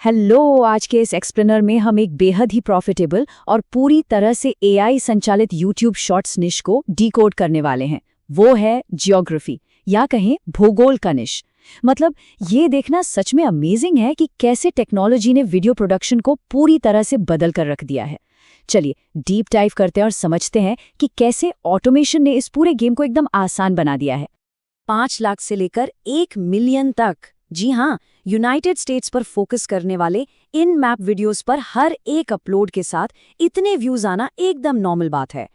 Hello. आज के इस एक्सप्लेनर में हम एक बेहद ही प्रॉफिटेबल और पूरी तरह से एआई संचालित यूट्यूब शॉर्ट्स निश को डिकोड करने वाले हैं। वो है जियोग्राफी या कहें भूगोल का निश। मतलब ये देखना सच में अमेजिंग है कि कैसे टेक्नोलॉजी ने वीडियो प्रोडक्शन को पूरी तरह से बदल कर रख दिया है। चलिए डीप डाइव करते हैं और समझते हैं कि कैसे ऑटोमेशन ने इस पूरे गेम को एकदम आसान बना दिया है। 5 लाख से लेकर 1 मिलियन तक, जी हाँ, यूनाइटेड स्टेट्स पर फोकस करने वाले इन मैप वीडियोस पर हर एक अपलोड के साथ इतने व्यूज आना एकदम नॉर्मल बात है।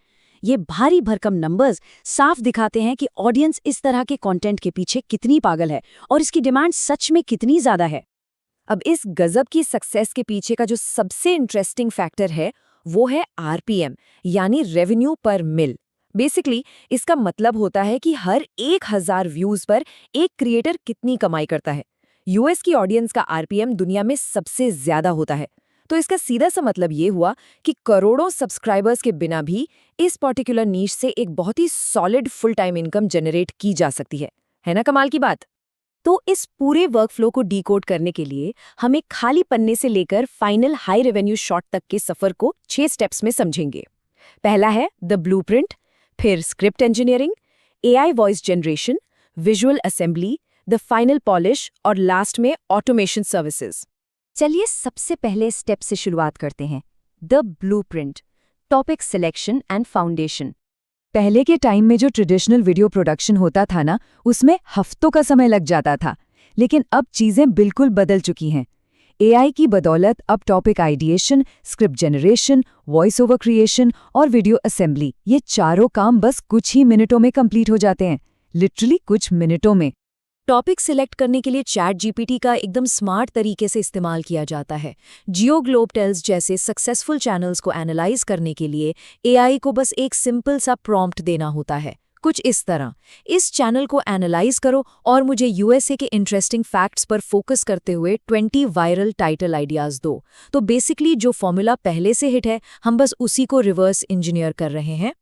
ये भारी भरकम नंबर्स साफ दिखाते हैं कि ऑडियंस इस तरह के कंटेंट के पीछे कितनी पागल है और इसकी डिमांड सच में कितनी ज्यादा है। अब इस गजब की सक्सेस के पीछे का जो सबसे इंटरेस्टिंग फैक्टर है वो है आरपीएम, यानी रेवेन्यू पर मिल। बेसिकली इसका मतलब होता है कि हर 1000 व्यूज पर एक क्रिएटर कितनी कमाई करता है। यूएस की ऑडियंस का आरपीएम दुनिया में सबसे ज्यादा होता है, तो इसका सीधा सा मतलब ये हुआ कि करोड़ों सब्सक्राइबर्स के बिना भी इस पर्टिकुलर नीश से एक बहुत ही solid full time income generate की जा सकती है ना कमाल की बात। तो इस पूरे वर्कफ्लो को डिकोड करने के लिए हम एक खाली पन्ने से लेकर फाइनल हाई रेवेन्यू शॉट तक के सफर को 6 स्टेप्स में समझेंगे। पहला है द ब्लूप्रिंट, फिर script engineering, AI voice generation, visual assembly, the final polish और लास्ट में ऑटोमेशन सर्विसेज। चलिए सबसे पहले स्टेप से शुरुआत करते हैं, the blueprint, topic selection and foundation. पहले के टाइम में जो ट्रेडिशनल वीडियो प्रोडक्शन होता था ना, उसमें हफ्तों का समय लग जाता था, लेकिन अब चीजें बिल्कुल बदल चुकी हैं। एआई की बदौलत अब topic ideation, script generation, voice over creation और वीडियो असेंबली, ये चारों काम बस कुछ ही मिनटों में कंप्लीट हो जाते हैं, लिटरली कुछ मिनटों में। टॉपिक सिलेक्ट करने के लिए चैट जीपीटी का एकदम स्मार्ट तरीके से इस्तेमाल किया जाता है। जियो ग्लोबटेल्स जैसे सक्सेसफुल चैनल्स को एनालाइज करने के लिए एआई को बस एक सिंपल सा प्रॉम्प्ट देना होता है, कुछ इस तरह, इस चैनल को एनालाइज करो और मुझे यूएसए के इंटरेस्टिंग फैक्ट्स पर फोकस करते हुए 20 वायरल टाइटल आइडियाज दो। तो बेसिकली जो फॉर्मूला पहले से हिट है, हम बस उसी को रिवर्स इंजीनियर कर रहे हैं।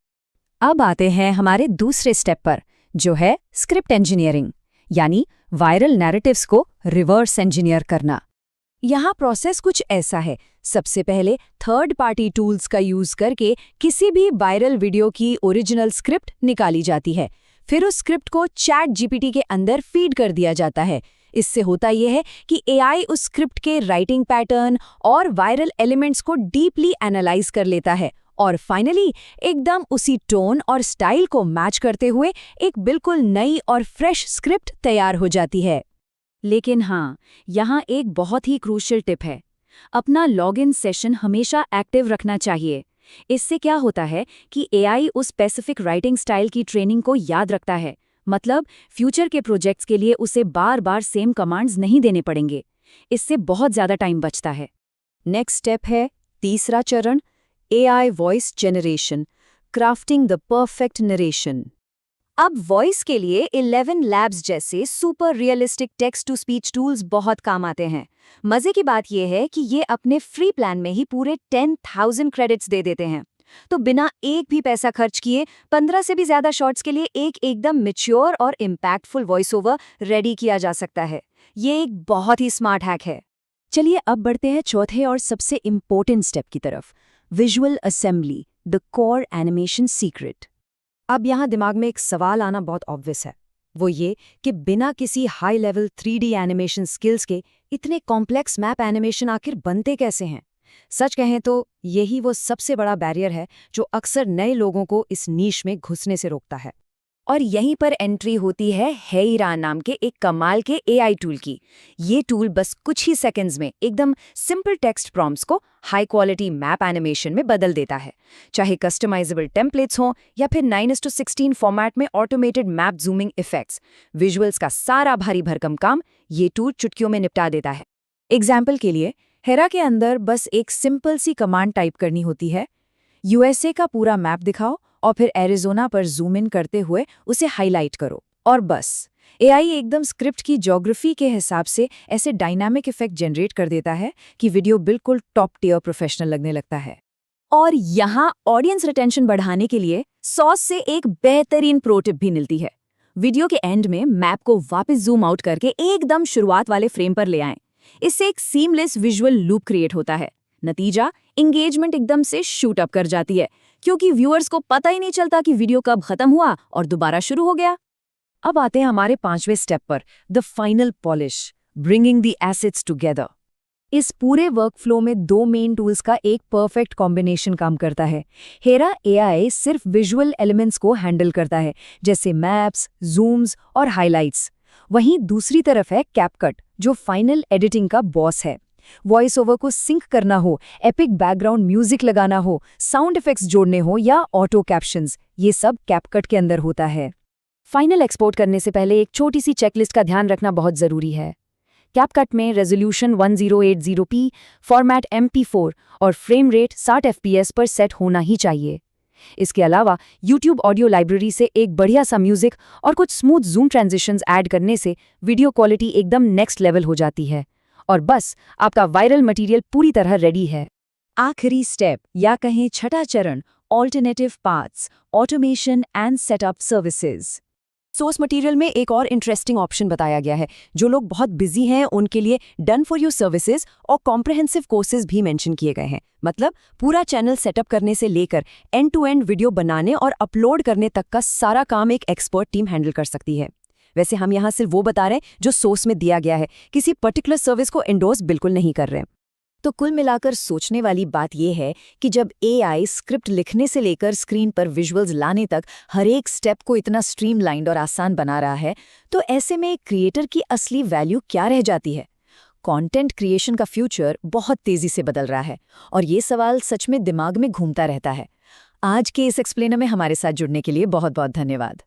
अब आते हैं हमारे दूसरे स्टेप पर, जो है स्क्रिप्ट इंजीनियरिंग, यानी वायरल नैरेटिव्स को रिवर्स इंजीनियर करना। यहाँ प्रोसेस कुछ ऐसा है। सबसे पहले थर्ड पार्टी टूल्स का यूज करके किसी भी वायरल वीडियो की ओरिजिनल स्क्रिप्ट निकाली जाती है, फिर उस स्क्रिप्ट को चैट जीपीटी के अंदर फीड कर दिया जाता है। इससे होता यह है कि एआई उस स्क्रिप्ट के राइटिंग पैटर्न और वायरल एलिमेंट्स को डीपली एनालाइज कर लेता है और फाइनली एकदम उसी टोन और स्टाइल को मैच करते हुए एक बिल्कुल नई और फ्रेश स्क्रिप्ट तैयार हो जाती है। लेकिन हाँ, यहाँ एक बहुत ही क्रूशियल टिप है, अपना लॉगिन सेशन हमेशा एक्टिव रखना चाहिए। इससे क्या होता है कि एआई उस स्पेसिफिक राइटिंग स्टाइल की ट्रेनिंग को याद रखता है, मतलब फ्यूचर के प्रोजेक्ट्स के लिए उसे बार बार सेम कमांड्स नहीं देने पड़ेंगे। इससे बहुत ज़्यादा टाइम बचता है। नेक्स्ट स्टेप है तीसरा चरण, AI voice generation, crafting the perfect narration. अब वॉइस के लिए 11 लैब्स जैसे super realistic text to speech tools बहुत काम आते हैं। मजे की बात यह है कि ये अपने फ्री प्लान में ही पूरे 10,000 क्रेडिट्स दे देते हैं, तो बिना एक भी पैसा खर्च किए 15 से भी ज्यादा शॉट्स के लिए एक एकदम मैच्योर और इम्पैक्टफुल वॉइस ओवर रेडी किया जा सकता है। ये एक बहुत ही स्मार्ट हैक है। चलिए अब बढ़ते हैं चौथे और सबसे इम्पोर्टेंट स्टेप की तरफ, visual assembly, the core animation secret. अब यहाँ दिमाग में एक सवाल आना बहुत ऑब्वियस है, वो ये कि बिना किसी high level 3D animation skills के इतने कॉम्प्लेक्स मैप एनिमेशन आखिर बनते कैसे हैं? सच कहें तो यही वो सबसे बड़ा बैरियर है जो अक्सर नए लोगों को इस नीश में घुसने से रोकता है। और यहीं पर एंट्री होती है हेईरा नाम के एक कमाल के एआई टूल की। ये टूल बस कुछ ही सेकंड्स में एकदम सिंपल टेक्स्ट प्रॉम्प्ट्स को हाई क्वालिटी मैप एनिमेशन में बदल देता है। चाहे कस्टमाइजेबल टेम्पलेट्स हों या फिर 9:16 फॉर्मेट में automated map zooming effects, visuals का सारा भारी भरकम काम ये टूल चुटकियों में निपटा देता है। एग्जाम्पल के लिए हेरा के अंदर बस एक सिंपल सी कमांड टाइप करनी होती है, यूएसए का पूरा मैप दिखाओ और फिर एरिज़ोना पर जूम इन करते हुए उसे हाईलाइट करो, और बस एआई एकदम स्क्रिप्ट की ज्योग्राफी के हिसाब से ऐसे डायनामिक इफेक्ट जनरेट कर देता है कि वीडियो बिल्कुल टॉप टियर प्रोफेशनल लगने लगता है। और यहाँ ऑडियंस रिटेंशन बढ़ाने के लिए सॉस से एक बेहतरीन प्रो टिप भी मिलती है। वीडियो के एंड में मैप को वापस जूम आउट करके एकदम शुरुआत वाले फ्रेम पर ले आएं। इससे एक सीमलेस विजुअल लूप क्रिएट होता है। नतीजा, एंगेजमेंट एकदम से शूट अप कर जाती है, क्योंकि व्यूअर्स को पता ही नहीं चलता कि वीडियो कब खत्म हुआ और दोबारा शुरू हो गया। अब आते हैं हमारे 5वें स्टेप पर, the final polish, bringing the assets together. इस पूरे वर्कफ्लो में 2 मेन टूल्स का एक परफेक्ट कॉम्बिनेशन काम करता है। हेरा एआई सिर्फ विजुअल एलिमेंट्स को हैंडल करता है, जैसे मैप्स, जूम्स और हाइलाइट्स। वहीं दूसरी तरफ है कैपकट, जो फाइनल एडिटिंग का बॉस है। वॉइस ओवर को सिंक करना हो, एपिक बैकग्राउंड म्यूजिक लगाना हो, साउंड इफेक्ट्स जोड़ने हो या ऑटो कैप्शंस, ये सब कैपकट के अंदर होता है। फाइनल एक्सपोर्ट करने से पहले एक छोटी सी चेकलिस्ट का ध्यान रखना बहुत ज़रूरी है। कैपकट में रेजोल्यूशन 1080p, फॉर्मेट MP4 और फ्रेम रेट 60 FPS पर सेट होना ही चाहिए। इसके अलावा YouTube ऑडियो लाइब्रेरी से एक बढ़िया सा म्यूजिक और कुछ स्मूथ जूम ट्रांजिशंस ऐड करने से वीडियो क्वालिटी एकदम नेक्स्ट लेवल हो जाती है। और बस, आपका वायरल मटेरियल पूरी तरह रेडी है। आखिरी स्टेप या कहें छठा चरण, alternative paths, automation and setup services. Source material में एक और इंटरेस्टिंग ऑप्शन बताया गया है। जो लोग बहुत बिजी हैं उनके लिए डन फॉर यू सर्विसेज और कॉम्प्रहेंसिव कोर्सेज भी मेंशन किए गए हैं। मतलब पूरा चैनल सेटअप करने से लेकर एंड टू एंड वीडियो बनाने और अपलोड करने तक का सारा काम एक एक्सपर्ट टीम हैंडल कर सकती है। वैसे हम यहाँ सिर्फ वो बता रहे हैं जो सोर्स में दिया गया है, किसी पर्टिकुलर सर्विस को एंडोर्स बिल्कुल नहीं कर रहे हैं। तो कुल मिलाकर सोचने वाली बात यह है कि जब एआई स्क्रिप्ट लिखने से लेकर स्क्रीन पर विजुअल्स लाने तक हर एक स्टेप को इतना स्ट्रीमलाइंड और आसान बना रहा है, तो ऐसे में एक क्रिएटर की असली वैल्यू क्या रह जाती है? कंटेंट क्रिएशन का फ्यूचर बहुत तेजी से बदल रहा है और ये सवाल सच में दिमाग में घूमता रहता है। आज के इस एक्सप्लेनर में हमारे साथ जुड़ने के लिए बहुत बहुत धन्यवाद।